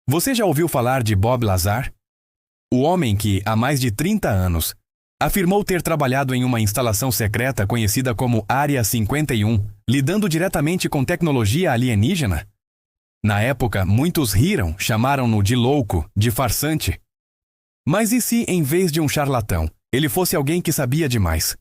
Você já ouviu falar de Bob Lazar? O homem que, há mais de 30 anos, afirmou ter trabalhado em uma instalação secreta conhecida como Área 51, lidando diretamente com tecnologia alienígena? Na época, muitos riram, chamaram-no de louco, de farsante. Mas e se, em vez de um charlatão, ele fosse alguém que sabia demais?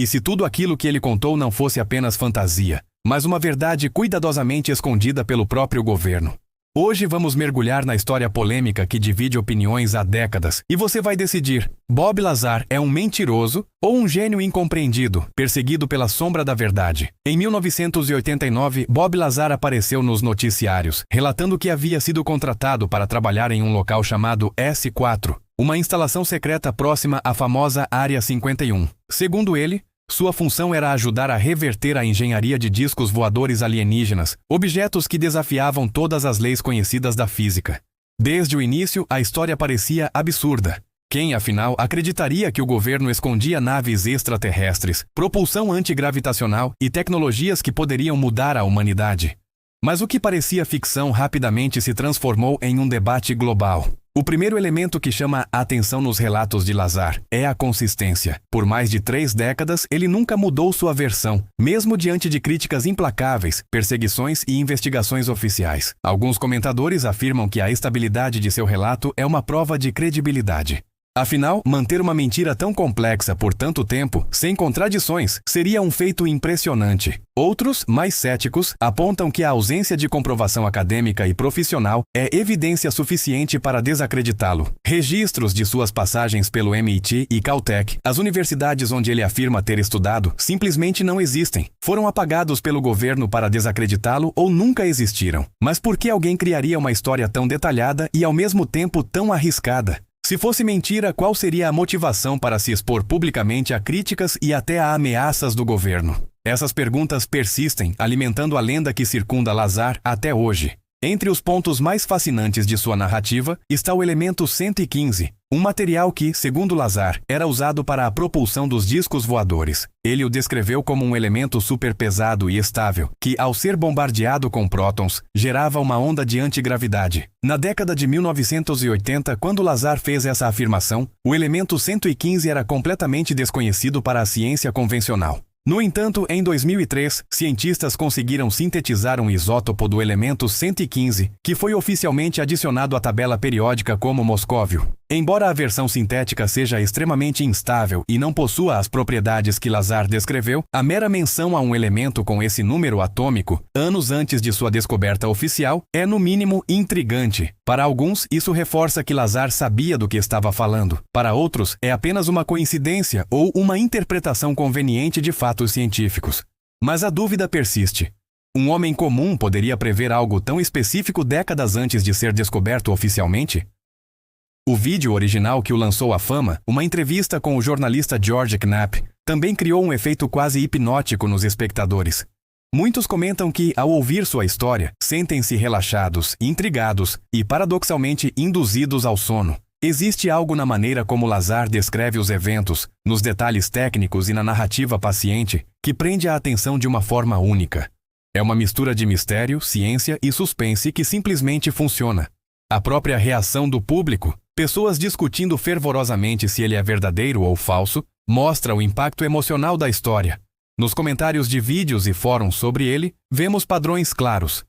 E se tudo aquilo que ele contou não fosse apenas fantasia, mas uma verdade cuidadosamente escondida pelo próprio governo? Hoje vamos mergulhar na história polêmica que divide opiniões há décadas, e você vai decidir: Bob Lazar é um mentiroso ou um gênio incompreendido, perseguido pela sombra da verdade? Em 1989, Bob Lazar apareceu nos noticiários, relatando que havia sido contratado para trabalhar em um local chamado S4, uma instalação secreta próxima à famosa Área 51. Segundo ele, sua função era ajudar a reverter a engenharia de discos voadores alienígenas, objetos que desafiavam todas as leis conhecidas da física. Desde o início, a história parecia absurda. Quem, afinal, acreditaria que o governo escondia naves extraterrestres, propulsão antigravitacional e tecnologias que poderiam mudar a humanidade? Mas o que parecia ficção rapidamente se transformou em um debate global. O primeiro elemento que chama a atenção nos relatos de Lazar é a consistência. Por mais de 3 décadas, ele nunca mudou sua versão, mesmo diante de críticas implacáveis, perseguições e investigações oficiais. Alguns comentadores afirmam que a estabilidade de seu relato é uma prova de credibilidade. Afinal, manter uma mentira tão complexa por tanto tempo, sem contradições, seria um feito impressionante. Outros, mais céticos, apontam que a ausência de comprovação acadêmica e profissional é evidência suficiente para desacreditá-lo. Registros de suas passagens pelo MIT e Caltech, as universidades onde ele afirma ter estudado, simplesmente não existem. Foram apagados pelo governo para desacreditá-lo ou nunca existiram. Mas por que alguém criaria uma história tão detalhada e ao mesmo tempo tão arriscada? Se fosse mentira, qual seria a motivação para se expor publicamente a críticas e até a ameaças do governo? Essas perguntas persistem, alimentando a lenda que circunda Lazar até hoje. Entre os pontos mais fascinantes de sua narrativa está o elemento 115, um material que, segundo Lazar, era usado para a propulsão dos discos voadores. Ele o descreveu como um elemento superpesado e estável, que, ao ser bombardeado com prótons, gerava uma onda de antigravidade. Na década de 1980, quando Lazar fez essa afirmação, o elemento 115 era completamente desconhecido para a ciência convencional. No entanto, em 2003, cientistas conseguiram sintetizar um isótopo do elemento 115, que foi oficialmente adicionado à tabela periódica como moscóvio. Embora a versão sintética seja extremamente instável e não possua as propriedades que Lazar descreveu, a mera menção a um elemento com esse número atômico, anos antes de sua descoberta oficial, é no mínimo intrigante. Para alguns, isso reforça que Lazar sabia do que estava falando. Para outros, é apenas uma coincidência ou uma interpretação conveniente de fatos científicos. Mas a dúvida persiste. Um homem comum poderia prever algo tão específico décadas antes de ser descoberto oficialmente? O vídeo original que o lançou à fama, uma entrevista com o jornalista George Knapp, também criou um efeito quase hipnótico nos espectadores. Muitos comentam que, ao ouvir sua história, sentem-se relaxados, intrigados e, paradoxalmente, induzidos ao sono. Existe algo na maneira como Lazar descreve os eventos, nos detalhes técnicos e na narrativa paciente, que prende a atenção de uma forma única. É uma mistura de mistério, ciência e suspense que simplesmente funciona. A própria reação do público, pessoas discutindo fervorosamente se ele é verdadeiro ou falso, mostra o impacto emocional da história. Nos comentários de vídeos e fóruns sobre ele, vemos padrões claros.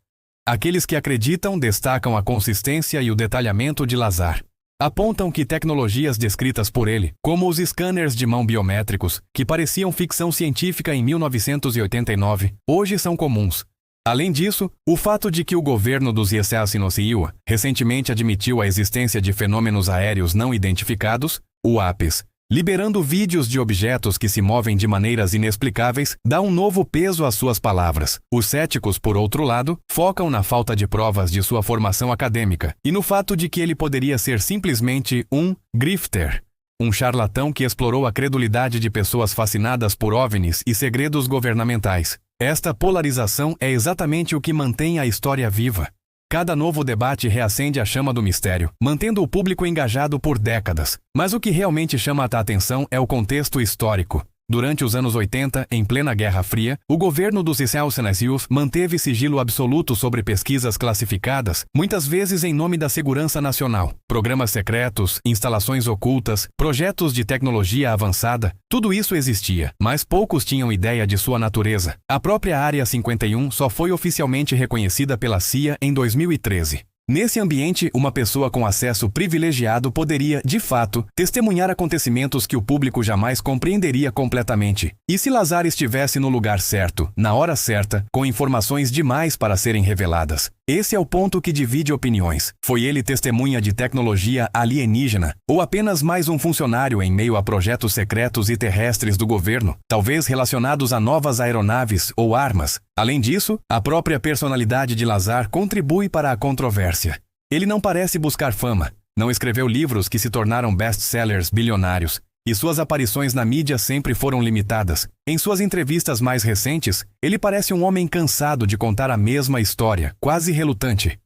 Aqueles que acreditam destacam a consistência e o detalhamento de Lazar. Apontam que tecnologias descritas por ele, como os scanners de mão biométricos, que pareciam ficção científica em 1989, hoje são comuns. Além disso, o fato de que o governo dos Estados Unidos recentemente admitiu a existência de fenômenos aéreos não identificados, UAPs, liberando vídeos de objetos que se movem de maneiras inexplicáveis, dá um novo peso às suas palavras. Os céticos, por outro lado, focam na falta de provas de sua formação acadêmica e no fato de que ele poderia ser simplesmente um grifter, um charlatão que explorou a credulidade de pessoas fascinadas por OVNIs e segredos governamentais. Esta polarização é exatamente o que mantém a história viva. Cada novo debate reacende a chama do mistério, mantendo o público engajado por décadas. Mas o que realmente chama a atenção é o contexto histórico. Durante os anos 80, em plena Guerra Fria, o governo dos Estados Unidos manteve sigilo absoluto sobre pesquisas classificadas, muitas vezes em nome da segurança nacional. Programas secretos, instalações ocultas, projetos de tecnologia avançada, tudo isso existia, mas poucos tinham ideia de sua natureza. A própria Área 51 só foi oficialmente reconhecida pela CIA em 2013. Nesse ambiente, uma pessoa com acesso privilegiado poderia, de fato, testemunhar acontecimentos que o público jamais compreenderia completamente. E se Lazar estivesse no lugar certo, na hora certa, com informações demais para serem reveladas? Esse é o ponto que divide opiniões. Foi ele testemunha de tecnologia alienígena, ou apenas mais um funcionário em meio a projetos secretos e terrestres do governo, talvez relacionados a novas aeronaves ou armas? Além disso, a própria personalidade de Lazar contribui para a controvérsia. Ele não parece buscar fama, não escreveu livros que se tornaram best-sellers bilionários, e suas aparições na mídia sempre foram limitadas. Em suas entrevistas mais recentes, ele parece um homem cansado de contar a mesma história, quase relutante.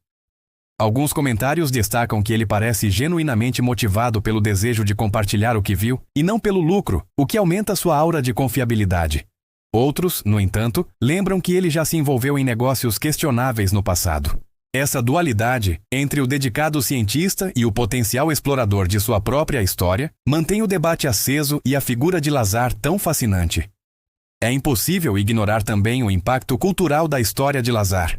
Alguns comentários destacam que ele parece genuinamente motivado pelo desejo de compartilhar o que viu, e não pelo lucro, o que aumenta sua aura de confiabilidade. Outros, no entanto, lembram que ele já se envolveu em negócios questionáveis no passado. Essa dualidade, entre o dedicado cientista e o potencial explorador de sua própria história, mantém o debate aceso e a figura de Lazar tão fascinante. É impossível ignorar também o impacto cultural da história de Lazar.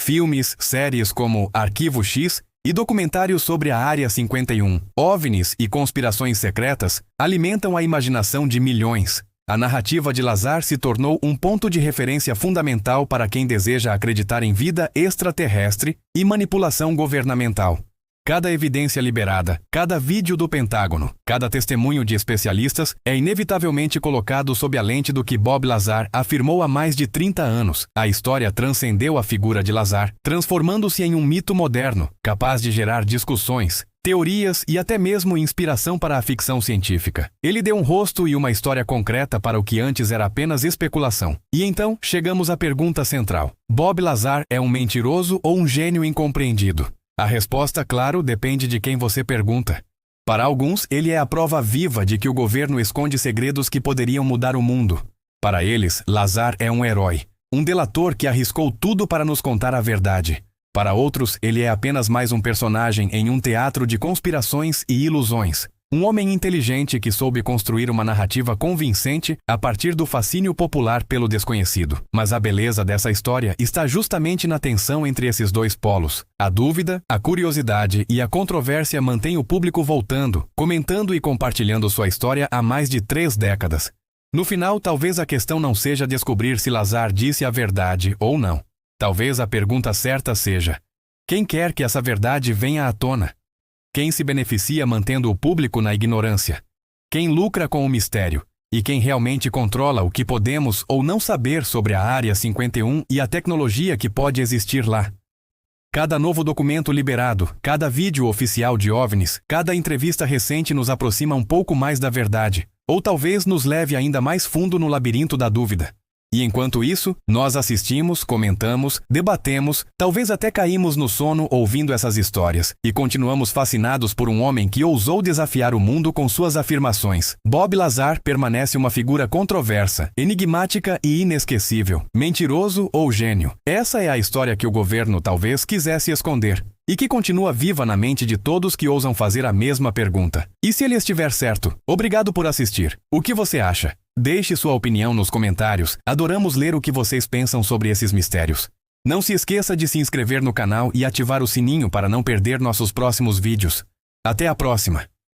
Filmes, séries como Arquivo X e documentários sobre a Área 51, OVNIs e conspirações secretas alimentam a imaginação de milhões. A narrativa de Lazar se tornou um ponto de referência fundamental para quem deseja acreditar em vida extraterrestre e manipulação governamental. Cada evidência liberada, cada vídeo do Pentágono, cada testemunho de especialistas é inevitavelmente colocado sob a lente do que Bob Lazar afirmou há mais de 30 anos. A história transcendeu a figura de Lazar, transformando-se em um mito moderno, capaz de gerar discussões, teorias e até mesmo inspiração para a ficção científica. Ele deu um rosto e uma história concreta para o que antes era apenas especulação. E então, chegamos à pergunta central. Bob Lazar é um mentiroso ou um gênio incompreendido? A resposta, claro, depende de quem você pergunta. Para alguns, ele é a prova viva de que o governo esconde segredos que poderiam mudar o mundo. Para eles, Lazar é um herói, um delator que arriscou tudo para nos contar a verdade. Para outros, ele é apenas mais um personagem em um teatro de conspirações e ilusões. Um homem inteligente que soube construir uma narrativa convincente a partir do fascínio popular pelo desconhecido. Mas a beleza dessa história está justamente na tensão entre esses dois polos. A dúvida, a curiosidade e a controvérsia mantêm o público voltando, comentando e compartilhando sua história há mais de 3 décadas. No final, talvez a questão não seja descobrir se Lazar disse a verdade ou não. Talvez a pergunta certa seja: quem quer que essa verdade venha à tona? Quem se beneficia mantendo o público na ignorância? Quem lucra com o mistério? E quem realmente controla o que podemos ou não saber sobre a Área 51 e a tecnologia que pode existir lá? Cada novo documento liberado, cada vídeo oficial de OVNIs, cada entrevista recente nos aproxima um pouco mais da verdade, ou talvez nos leve ainda mais fundo no labirinto da dúvida. E enquanto isso, nós assistimos, comentamos, debatemos, talvez até caímos no sono ouvindo essas histórias, e continuamos fascinados por um homem que ousou desafiar o mundo com suas afirmações. Bob Lazar permanece uma figura controversa, enigmática e inesquecível, mentiroso ou gênio. Essa é a história que o governo talvez quisesse esconder, e que continua viva na mente de todos que ousam fazer a mesma pergunta. E se ele estiver certo? Obrigado por assistir. O que você acha? Deixe sua opinião nos comentários. Adoramos ler o que vocês pensam sobre esses mistérios. Não se esqueça de se inscrever no canal e ativar o sininho para não perder nossos próximos vídeos. Até a próxima!